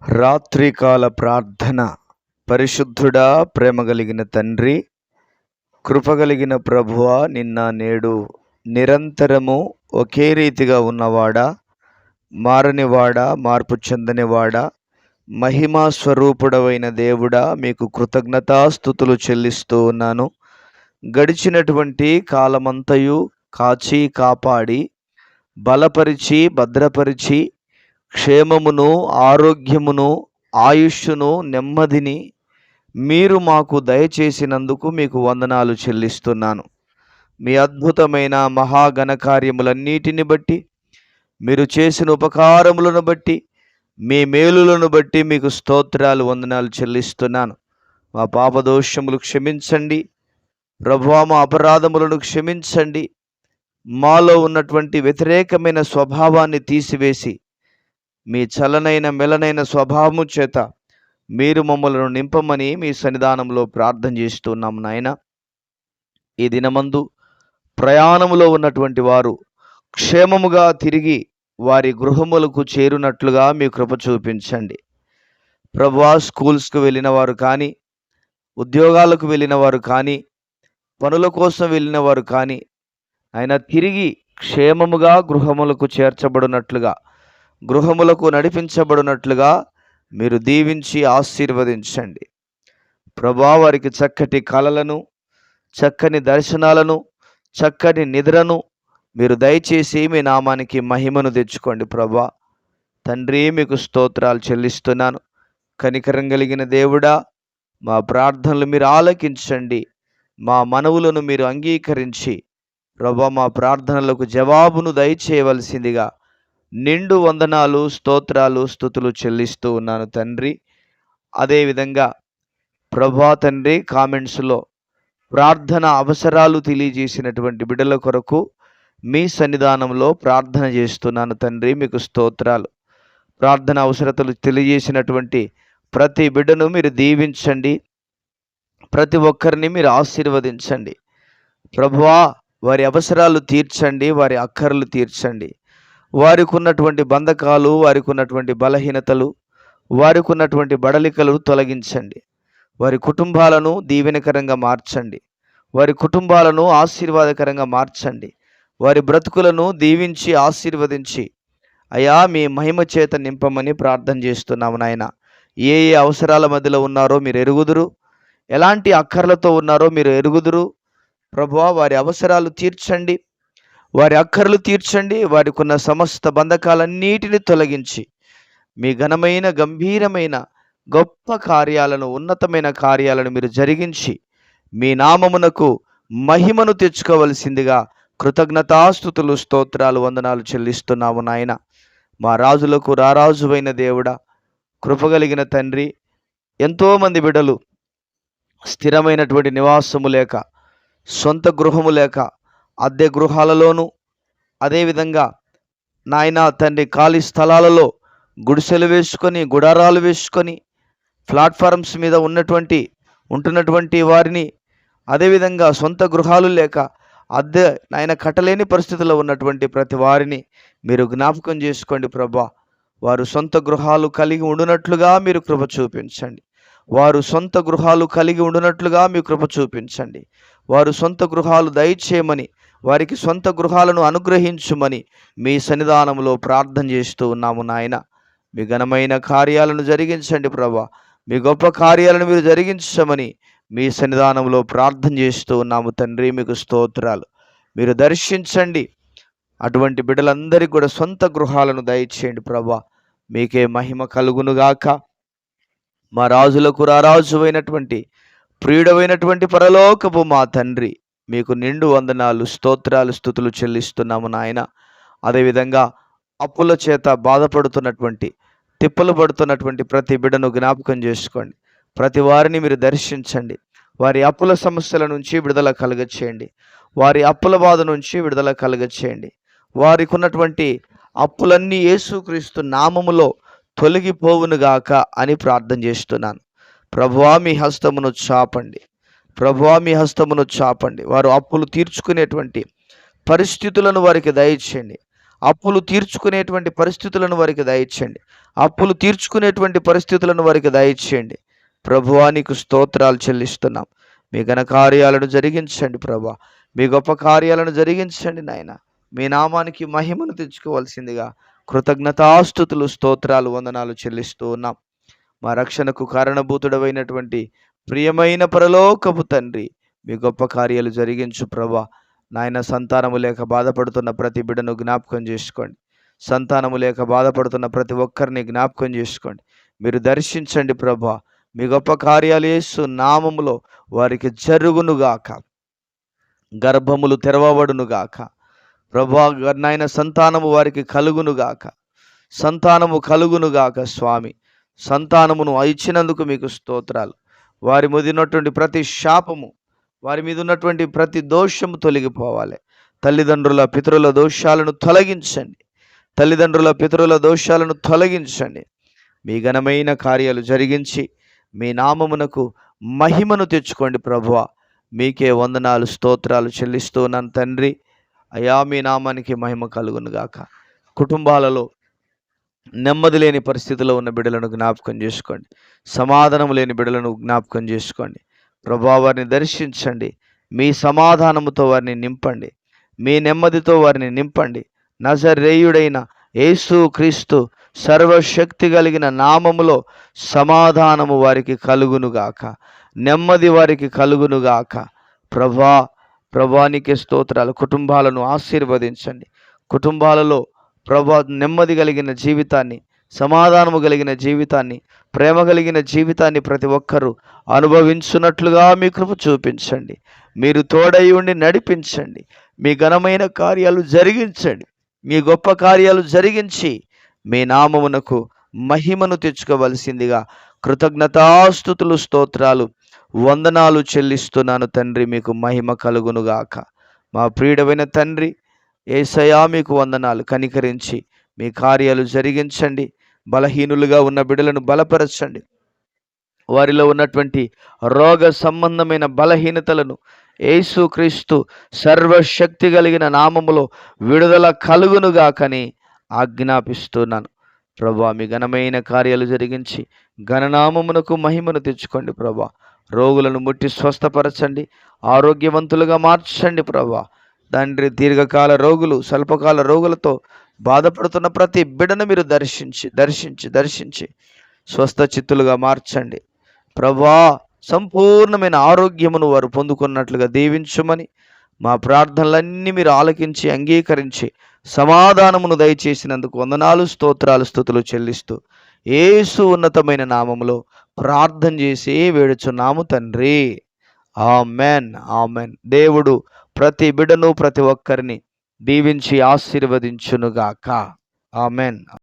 రాత్రికాల ప్రార్థన. పరిశుద్ధుడా, ప్రేమ కలిగిన తండ్రి, కృపగలిగిన ప్రభువా, నిన్న నేడు నిరంతరము ఒకే రీతిగా ఉన్నవాడా, మారనివాడా, మార్పు చెందనివాడా, మహిమా స్వరూపుడవైన దేవుడా, మీకు కృతజ్ఞతాస్తుతులు చెల్లిస్తూ ఉన్నాను. గడిచినటువంటి కాలమంతయు కాచి కాపాడి బలపరిచి భద్రపరిచి క్షేమమును, ఆరోగ్యమును, ఆయుష్ను, నెమ్మదిని మీరు మాకు దయచేసినందుకు మీకు వందనాలు చెల్లిస్తున్నాను. మీ అద్భుతమైన మహాఘనకార్యములన్నిటిని బట్టి, మీరు చేసిన ఉపకారములను బట్టి, మీ మేలులను బట్టి మీకు స్తోత్రాలు, వందనాలు చెల్లిస్తున్నాను. మా పాపదోషములు క్షమించండి ప్రభువా, మా అపరాధములను క్షమించండి. మాలో ఉన్నటువంటి వ్యతిరేకమైన స్వభావాన్ని తీసివేసి మీ చలనైన మెలనైన స్వభావము చేత మీరు మమ్మలను నింపమని మీ సన్నిధానంలో ప్రార్థన చేస్తున్నాం నాయన. ఈ దినమందు ప్రయాణములో ఉన్నటువంటి వారు క్షేమముగా తిరిగి వారి గృహములకు చేరునట్లుగా మీ కృప చూపించండి ప్రభువా. స్కూల్స్కు వెళ్ళిన వారు కానీ, ఉద్యోగాలకు వెళ్ళిన వారు కానీ, పనుల కోసం వెళ్ళిన వారు కానీ ఆయన తిరిగి క్షేమముగా గృహములకు చేర్చబడినట్లుగా, గృహములకు నడిపించబడినట్లుగా మీరు దీవించి ఆశీర్వదించండి ప్రభువా. వారికి చక్కటి కలలను, చక్కని దర్శనాలను, చక్కని నిద్రను మీరు దయచేసి మీ నామానికి మహిమను తెచ్చుకోండి ప్రభువా. తండ్రి, మీకు స్తోత్రాలు చెల్లిస్తున్నాను. కనికరం కలిగిన దేవుడా, మా ప్రార్థనలు మీరు ఆలకించండి. మా మనవులను మీరు అంగీకరించి ప్రభువా, మా ప్రార్థనలకు జవాబును దయచేయవలసిందిగా నిండు వందనాలు, స్తోత్రాలు, స్తుతులు చెల్లిస్తూ ఉన్నాను తండ్రి. అదేవిధంగా ప్రభువా తండ్రి, కామెంట్స్లో ప్రార్థన అవసరాలు తెలియజేసినటువంటి బిడ్డల కొరకు మీ సన్నిధానంలో ప్రార్థన చేస్తున్నాను తండ్రి. మీకు స్తోత్రాలు. ప్రార్థన అవసరతలు తెలియజేసినటువంటి ప్రతి బిడ్డను మీరు దీవించండి. ప్రతి ఒక్కరిని మీరు ఆశీర్వదించండి ప్రభువా. వారి అవసరాలు తీర్చండి, వారి అక్కర్లు తీర్చండి. వారికి ఉన్నటువంటి బంధకాలు, వారికి ఉన్నటువంటి బలహీనతలు, వారికి ఉన్నటువంటి బడలికలు తొలగించండి. వారి కుటుంబాలను దీవెనకరంగా మార్చండి. వారి కుటుంబాలను ఆశీర్వాదకరంగా మార్చండి. వారి బ్రతుకులను దీవించి ఆశీర్వదించి అయా మీ మహిమ చేత నింపమని ప్రార్థన చేస్తున్నాము నాయన. ఏ ఏ అవసరాల మధ్యలో ఉన్నారో మీరు ఎరుగుదురు, ఎలాంటి అక్కర్లతో ఉన్నారో మీరు ఎరుగుదురు ప్రభువా. వారి అవసరాలు తీర్చండి, వారి అక్కర్లు తీర్చండి. వారికి ఉన్న సమస్త బంధకాలన్నిటిని తొలగించి మీ ఘనమైన, గంభీరమైన, గొప్ప కార్యాలను, ఉన్నతమైన కార్యాలను మీరు జరిగించి మీ నామమునకు మహిమను తెచ్చుకోవలసిందిగా కృతజ్ఞతాస్తుతులు, స్తోత్రాలు, వందనాలు చెల్లిస్తున్నాము నాయన. మా రాజులకు రారాజువైన దేవుడా, కృపగలిగిన తండ్రి, ఎంతోమంది బిడ్డలు స్థిరమైనటువంటి నివాసము లేక, సొంత గృహము లేక, అద్దె గృహాలలోనూ, అదేవిధంగా నాయన తండ్రి ఖాళీ స్థలాలలో గుడిసెలు వేసుకొని, గుడారాలు వేసుకొని, ప్లాట్ఫారమ్స్ మీద ఉంటున్నటువంటి వారిని, అదేవిధంగా సొంత గృహాలు లేక అద్దె నాయన కట్టలేని పరిస్థితుల్లో ఉన్నటువంటి ప్రతి వారిని మీరు జ్ఞాపకం చేసుకోండి ప్రభా. వారు సొంత గృహాలు కలిగి ఉండునట్లుగా మీరు కృప చూపించండి. వారు సొంత గృహాలు కలిగి ఉండునట్లుగా మీ కృప చూపించండి. వారు సొంత గృహాలు దయచేయమని, వారికి సొంత గృహాలను అనుగ్రహించుమని మీ సన్నిధానంలో ప్రార్థన చేస్తూ ఉన్నాము నాయన. మీ ఘనమైన కార్యాలను జరిగించండి ప్రభా. మీ గొప్ప కార్యాలను మీరు జరిగించమని మీ సన్నిధానంలో ప్రార్థన చేస్తూ ఉన్నాము తండ్రి. మీకు స్తోత్రాలు. మీరు దర్శించండి. అటువంటి బిడ్డలందరికీ కూడా సొంత గృహాలను దయచేయండి ప్రభా. మీకే మహిమ కలుగునుగాక. మా రాజులకు రారాజువైనటువంటి, ప్రియుడమైనటువంటి పరలోకపు మా తండ్రి, మీకు నిండు వందనాలు, స్తోత్రాలు, స్తుతులు చెల్లిస్తున్నాము నాయన. అదేవిధంగా అప్పుల చేత బాధపడుతున్నటువంటి, తిప్పలు పడుతున్నటువంటి ప్రతి బిడ్డను జ్ఞాపకం చేసుకోండి. ప్రతి వారిని మీరు దర్శించండి. వారి అప్పుల సమస్యల నుంచి విడుదల కలుగచేయండి. వారి అప్పుల బాధ నుంచి విడుదల కలుగచేయండి. వారికి ఉన్నటువంటి అప్పులన్నీ యేసుక్రీస్తు నామములో తొలగిపోవునుగాక అని ప్రార్థన చేస్తున్నాను. ప్రభువా, మీ హస్తమును చాపండి. ప్రభువా, మీ హస్తమును చాపండి. వారు అప్పులు తీర్చుకునేటువంటి పరిస్థితులను వారికి దయచేయండి. అప్పులు తీర్చుకునేటువంటి పరిస్థితులను వారికి దయచేయండి. అప్పులు తీర్చుకునేటువంటి పరిస్థితులను వారికి దయచేయండి. ప్రభువా నీకు స్తోత్రాలు చెల్లిస్తున్నాం. మీ ఘన కార్యాలను జరిగించండి ప్రభా. మీ గొప్ప కార్యాలను జరిగించండి నాయన. మీ నామానికి మహిమను తెచ్చుకోవాల్సిందిగా కృతజ్ఞతాస్తుతులు, స్తోత్రాలు, వందనాలు చెల్లిస్తూ ఉన్నాం. మా రక్షణకు కారణభూతుడమైనటువంటి ప్రియమైన పరలోకపు తండ్రి, మీ గొప్ప కార్యాలు జరిగించు ప్రభా. నాయన, సంతానము లేక బాధపడుతున్న ప్రతి బిడ్డను జ్ఞాపకం చేసుకోండి. సంతానము లేక బాధపడుతున్న ప్రతి ఒక్కరిని జ్ఞాపకం చేసుకోండి. మీరు దర్శించండి ప్రభా. మీ గొప్ప కార్యాలు యేసు నామములో వారికి జరుగునుగాక. గర్భములు తెరవబడునుగాక ప్రభా. నాయన, సంతానము వారికి కలుగునుగాక. సంతానము కలుగునుగాక స్వామి. సంతానమును ఇచ్చినందుకు మీకు స్తోత్రాలు. వారి మీద ఉన్నటువంటి ప్రతి శాపము, వారి మీద ఉన్నటువంటి ప్రతి దోషము తొలగిపోవాలి. తల్లిదండ్రుల పితరుల దోషాలను తొలగించండి. తల్లిదండ్రుల పితరుల దోషాలను తొలగించండి. మీ ఘనమైన కార్యాలు జరిగించి మీ నామమునకు మహిమను తెచ్చుకోండి ప్రభువా. మీకే వందనాలు, స్తోత్రాలు చెల్లిస్తూ ఉన్నాను తండ్రి. అయా, మీ నామానికి మహిమ కలుగునుగాక. కుటుంబాలలో నెమ్మది లేని పరిస్థితిలో ఉన్న బిడ్డలను జ్ఞాపకం చేసుకోండి. సమాధానం లేని బిడ్డలను జ్ఞాపకం చేసుకోండి ప్రభువా. వారిని దర్శించండి. మీ సమాధానముతో వారిని నింపండి. మీ నెమ్మదితో వారిని నింపండి. నజరేయుడైన యేసు క్రీస్తు సర్వశక్తి కలిగిన నామములో సమాధానము వారికి కలుగునుగాక. నెమ్మది వారికి కలుగునుగాక. ప్రభానికి స్తోత్రాలు. కుటుంబాలను ఆశీర్వదించండి. కుటుంబాలలో ప్రభా నెమ్మది కలిగిన జీవితాన్ని, సమాధానము కలిగిన జీవితాన్ని, ప్రేమ కలిగిన జీవితాన్ని ప్రతి ఒక్కరూ అనుభవించున్నట్లుగా మీ కృప చూపించండి. మీరు తోడై ఉండి నడిపించండి. మీ ఘనమైన కార్యాలు జరిగించండి. మీ గొప్ప కార్యాలు జరిగించి మీ నామమునకు మహిమను తెచ్చుకోవలసిందిగా కృతజ్ఞతాస్తుతులు, స్తోత్రాలు, వందనాలు చెల్లిస్తున్నాను తండ్రి. మీకు మహిమ కలుగునుగాక. మా ప్రియుడైన తండ్రి యేసయ్యా, మీకు వందనాలు. కనికరించి మీ కార్యాలు జరిగించండి. బలహీనులుగా ఉన్న బిడ్డలను బలపరచండి. వారిలో ఉన్నటువంటి రోగ సంబంధమైన బలహీనతలను యేసుక్రీస్తు సర్వశక్తి కలిగిన నామములో విడుదల కలుగునుగాకని ఆజ్ఞాపిస్తున్నాను ప్రభా. మీ ఘనమైన కార్యాలు జరిగించి ఘననామమునకు మహిమను తెచ్చుకోండి ప్రభా. రోగులను ముట్టి స్వస్థపరచండి. ఆరోగ్యవంతులుగా మార్చండి ప్రభా. తండ్రి, దీర్ఘకాల రోగులు, స్వల్పకాల రోగులతో బాధపడుతున్న ప్రతి బిడ్డను మీరు దర్శించి స్వస్థ చిత్తులుగా మార్చండి ప్రభా. సంపూర్ణమైన ఆరోగ్యమును వారు పొందుకున్నట్లుగా దీవించుమని మా ప్రార్థనలన్నీ మీరు ఆలకించి అంగీకరించి సమాధానమును దయచేసినందుకు వందనాలు, స్తోత్రాలు, స్తుతులు చెల్లిస్తూ యేసు ఉన్నతమైన నామములో ప్రార్థన చేసి వేడుచున్నాము తండ్రి. Amen, amen. దేవుడు ప్రతి బిడ్డను, ప్రతి ఒక్కరిని దీవించి ఆశీర్వదించునుగాక. ఆమెన్.